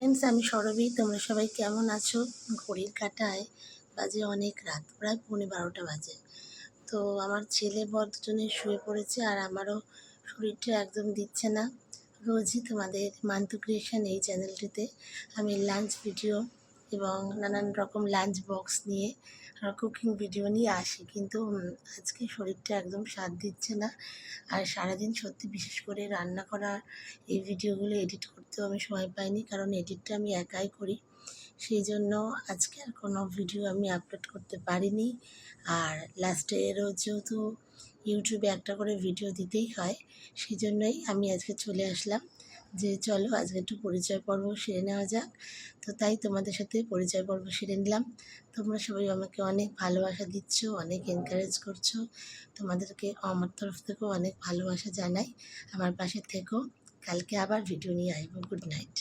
Friends, আমি সরবি। তোমরা সবাই কেমন আছো? ঘড়ির কাঁটায় বাজে অনেক রাত, প্রায় 11:30 বাজে। তো আমার ছেলে বর দুজনে শুয়ে পড়েছে, আর আমারও শরীরটা একদম দিচ্ছে না। রোজই তোমাদের মান্তু ক্রিয়েশন এই চ্যানেলটিতে আমি লাঞ্চ ভিডিও এবং নানান রকম লাঞ্চ বক্স নিয়ে আর কুকিং ভিডিও নিয়ে আসি, কিন্তু আজকে শরীরটা একদম সাথ দিচ্ছে না। আর সারাদিন সত্যি, বিশেষ করে রান্না করা এই ভিডিওগুলো এডিট করতেও আমি সময় পাইনি, কারণ এডিটটা আমি একাই করি। সেই জন্য আজকে আর কোনো ভিডিও আমি আপলোড করতে পারিনি। আর লাস্টে রোজ যেহেতু ইউটিউবে একটা করে ভিডিও দিতেই হয়, সেই জন্যই আমি আজকে চলে আসলাম যে চলো আজকে একটু পরিচয় পর্ব সেরে নেওয়া যাক। তো তাই তোমাদের সাথে পরিচয় পর্ব সেরে নিলাম। তোমরা সবাই আমাকে অনেক ভালোবাসা দিচ্ছ, অনেক এনকারেজ করছো। তোমাদেরকে আমার তরফ থেকেও অনেক ভালোবাসা জানাই। আমার পাশে থেকো। কালকে আবার ভিডিও নিয়ে আসবো। Good night.